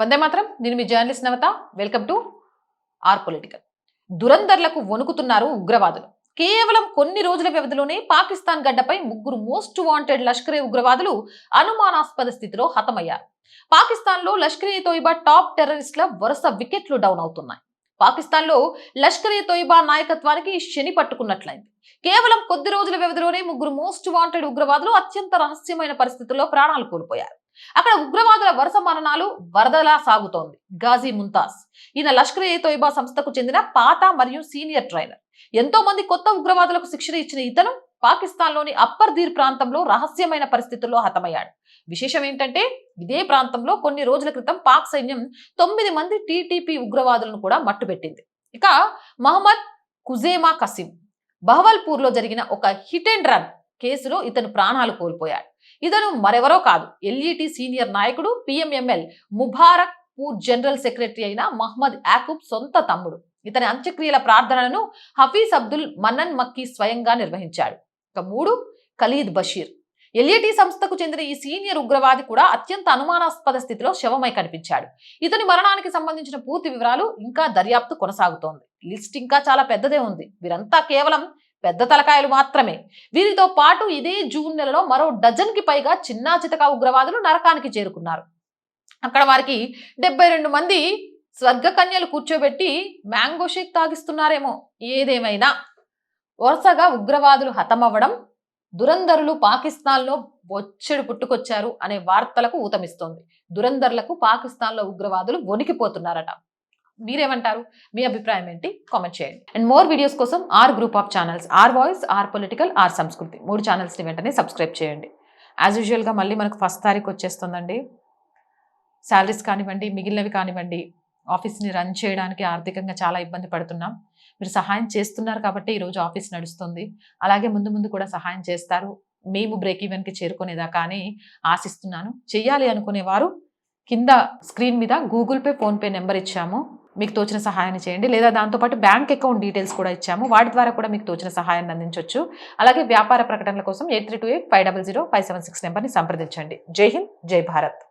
వందే మాత్రం. నేను మీ journalist Navata. Welcome to our political. దురందర్లకు వణుకుతున్నారు ఉగ్రవాదులు. కేవలం కొన్ని రోజుల వ్యవధిలోనే పాకిస్తాన్ గడ్డపై ముగ్గురు మోస్ట్ వాంటెడ్ లష్కరే ఉగ్రవాదులు అనుమానాస్పద స్థితిలో హతమయ్యారు. పాకిస్తాన్ లో లష్కరే తోయిబా టాప్ టెర్రరిస్టుల వరుస వికెట్లు డౌన్ అవుతున్నాయి. పాకిస్తాన్ లో లష్కరే తోయిబా నాయకత్వానికి శని పట్టుకున్నట్లయింది. కేవలం కొద్ది రోజుల వ్యవధిలోనే ముగ్గురు మోస్ట్ వాంటెడ్ ఉగ్రవాదులు అత్యంత రహస్యమైన పరిస్థితుల్లో ప్రాణాలు కోల్పోయారు. అక్కడ ఉగ్రవాదుల వరుస మరణాలు వరదలా సాగుతోంది. గాజీ ముంతాజ్ ఈయన లష్కరే తోయిబా సంస్థకు చెందిన పాత మరియు సీనియర్ ట్రైనర్. ఎంతో మంది కొత్త ఉగ్రవాదులకు శిక్షణ ఇచ్చిన ఇతను పాకిస్తాన్ లోని అప్పర్ దీర్ ప్రాంతంలో రహస్యమైన పరిస్థితుల్లో హతమయ్యాడు. విశేషం ఏంటంటే ఇదే ప్రాంతంలో కొన్ని రోజుల క్రితం పాక్ సైన్యం 9 మంది టీటీపీ ఉగ్రవాదులను కూడా మట్టుబెట్టింది. ఇక మహమ్మద్ కుజేమా కసిం బహవల్పూర్ లో జరిగిన ఒక హిట్ అండ్ రన్ కేసులో ఇతను ప్రాణాలు కోల్పోయాడు. ఇతను మరెవరో కాదు, ఎల్ఈటి సీనియర్ నాయకుడు, పిఎంఎంఎల్ ముబారక్ పూర్ జనరల్ సెక్రటరీ అయిన మహ్మద్ యాకూబ్ సొంత తమ్ముడు. ఇతని అంత్యక్రియల ప్రార్థనలను హఫీజ్ అబ్దుల్ మన్నన్ మక్కీ స్వయంగా నిర్వహించాడు. ఇక 3 ఖలీద్ బషీర్. ఎల్ఈటి సంస్థకు చెందిన ఈ సీనియర్ ఉగ్రవాది కూడా అత్యంత అనుమానాస్పద స్థితిలో శవమై కనిపించాడు. ఇతని మరణానికి సంబంధించిన పూర్తి వివరాలు ఇంకా దర్యాప్తు కొనసాగుతోంది. లిస్ట్ ఇంకా చాలా పెద్దదే ఉంది. వీరంతా కేవలం పెద్ద తలకాయలు మాత్రమే. వీరితో పాటు ఇదే జూన్ నెలలో మరో డజన్ కి పైగా చిన్నా చితకా ఉగ్రవాదులు నరకానికి చేరుకున్నారు. అక్కడ వారికి 72 మంది స్వర్గ కన్యలు కూర్చోబెట్టి మ్యాంగో షేక్ తాగిస్తున్నారేమో. ఏదేమైనా వరుసగా ఉగ్రవాదులు హతమవ్వడం, దురందరులు పాకిస్తాన్ లో బొచ్చెడు పుట్టుకొచ్చారు అనే వార్తలకు ఊతమిస్తోంది. దురందర్లకు పాకిస్తాన్ లో ఉగ్రవాదులు వణికిపోతున్నారట. మీరేమంటారు? మీ అభిప్రాయం ఏంటి? కామెంట్ చేయండి. అండ్ మోర్ వీడియోస్ కోసం our group of channels, our voice, our political, our సంస్కృతి 3 ఛానల్స్ని వెంటనే సబ్స్క్రైబ్ చేయండి. యాజ్ యూజువల్గా మళ్ళీ మనకు 1st తారీఖు వచ్చేస్తుందండి. శాలరీస్ కానివ్వండి, మిగిలినవి కానివ్వండి, ఆఫీస్ని రన్ చేయడానికి ఆర్థికంగా చాలా ఇబ్బంది పడుతున్నాం. మీరు సహాయం చేస్తున్నారు కాబట్టి ఈరోజు ఆఫీస్ నడుస్తుంది. అలాగే ముందు ముందు కూడా సహాయం చేస్తారు. మేము బ్రేక్ ఈవెన్కి చేరుకునేదాకా అని ఆశిస్తున్నాను. చెయ్యాలి అనుకునేవారు కింద స్క్రీన్ మీద గూగుల్ పే, ఫోన్పే నెంబర్ ఇచ్చాము. మీకు తోచిన సహాయాన్ని చేయండి. లేదా దాంతోపాటు బ్యాంక్ అకౌంట్ డీటెయిల్స్ కూడా ఇచ్చాము. వాటి ద్వారా కూడా మీకు తోచిన సహాయాన్ని అందించవచ్చు. అలాగే వ్యాపార ప్రకటనల కోసం 8328500576 నెంబర్ని సంప్రదించండి. జై హింద్, జై భారత్.